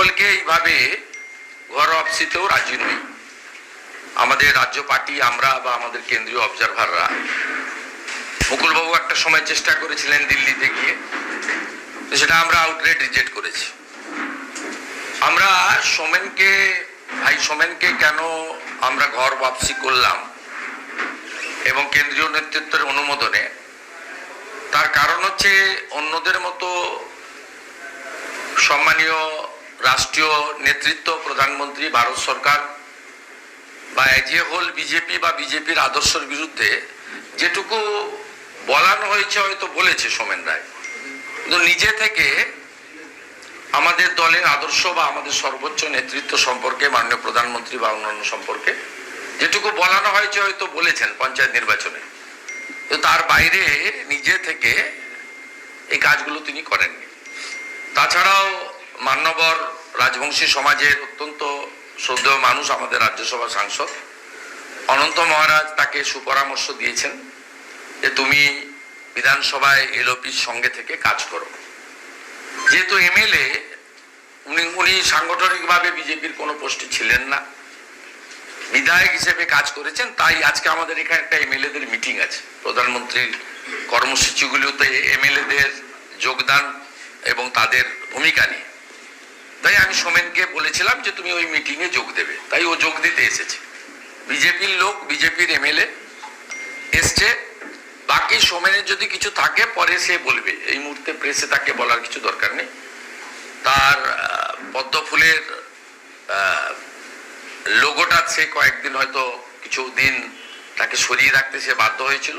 সকলকে এইভাবে ঘর অফিসেও রাজি নই। আমাদের রাজ্য পার্টি আমরা বা আমাদের কেন্দ্রীয় অবজারভাররা, মুকুলবাবু একটা সময় চেষ্টা করেছিলেন দিল্লিতে গিয়ে, সেটা আমরা আউটলেট রিজেক্ট করেছি। আমরা ভাই সোমেনকে কেন আমরা ঘর ওয়াপসি করলাম এবং কেন্দ্রীয় নেতৃত্বের অনুমোদনে, তার কারণ হচ্ছে অন্যদের মতো সম্মানীয় রাষ্ট্রীয় নেতৃত্ব, প্রধানমন্ত্রী, ভারত সরকার বা এজ এ হোল বিজেপি বা বিজেপির আদর্শের বিরুদ্ধে যেটুকু বলানো হয়েছে হয়তো বলেছে সোমেন রায়, কিন্তু নিজে থেকে আমাদের দলের আদর্শ বা আমাদের সর্বোচ্চ নেতৃত্ব সম্পর্কে, মাননীয় প্রধানমন্ত্রী বা অন্যান্য সম্পর্কে যেটুকু বলানো হয়েছে হয়তো বলেছেন পঞ্চায়েত নির্বাচনে, তো তার বাইরে নিজে থেকে এই কাজগুলো তিনি করেননি। তাছাড়াও মান্যবর রাজবংশী সমাজের অত্যন্ত শ্রদ্ধেয় মানুষ, আমাদের রাজ্যসভা সাংসদ অনন্ত মহারাজ তাকে সুপরামর্শ দিয়েছেন যে তুমি বিধানসভায় এলওপির সঙ্গে থেকে কাজ করো। যেহেতু এমএলএ, উনি সাংগঠনিকভাবে বিজেপির কোনো পোস্টে ছিলেন না, বিধায়ক হিসেবে কাজ করেছেন, তাই আজকে আমাদের এখানে একটা এমএলএদের মিটিং আছে। প্রধানমন্ত্রীর কর্মসূচিগুলোতে এমএলএদের যোগদান এবং তাদের ভূমিকা নিয়ে, তাই আমি সোমেনকে বলেছিলাম যে তুমি ওই মিটিংয়ে যোগ দেবে, তাই ও যোগ দিতে এসেছে। বিজেপির লোক, বিজেপির এমএলএ এসছে। বাকি সোমেনের যদি কিছু থাকে পরে সে বলবে, এই মুহূর্তে প্রেসে তাকে বলার কিছু দরকার নেই। তার পদ্ম ফুলের লোগোটা সে কয়েকদিন হয়তো কিছু দিন তাকে সরিয়ে রাখতে সে বাধ্য হয়েছিল।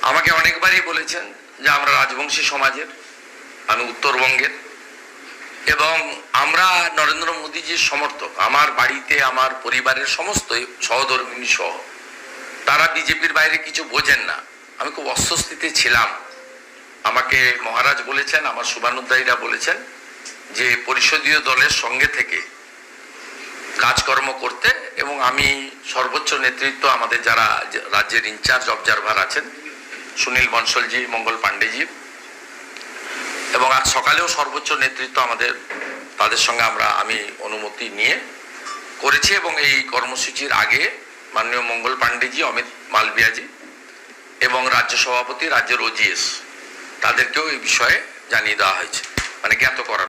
আমাকে অনেকবারই বলেছেন যে আমরা রাজবংশী সমাজের, আমি উত্তরবঙ্গের, এবং আমরা নরেন্দ্র মোদীজির সমর্থক। আমার বাড়িতে আমার পরিবারের সমস্ত সহধর্মিনী সহ তারা বিজেপির বাইরে কিছু বোঝেন না। আমি খুব অস্বস্তিতে ছিলাম। আমাকে মহারাজ বলেছেন, আমার শুভানুধ্যায়ীরা বলেছেন যে পরিষদীয় দলের সঙ্গে থেকে কাজকর্ম করতে, এবং আমি সর্বোচ্চ নেতৃত্ব আমাদের যারা রাজ্যের ইনচার্জ অবজারভার আছেন, সুনীল বনসলজি, মঙ্গল পাণ্ডেজি, এবং আজ সকালেও সর্বোচ্চ নেতৃত্ব আমাদের, তাদের সঙ্গে আমি অনুমতি নিয়ে করেছি। এবং এই কর্মসূচির আগে মাননীয় মঙ্গল পাণ্ডেজি, অমিত মালবিয়াজি এবং রাজ্য সভাপতি, রাজ্যের ওজিএস, তাদেরকেও এই বিষয়ে জানিয়ে দেওয়া হয়েছে, মানে জ্ঞাত করা।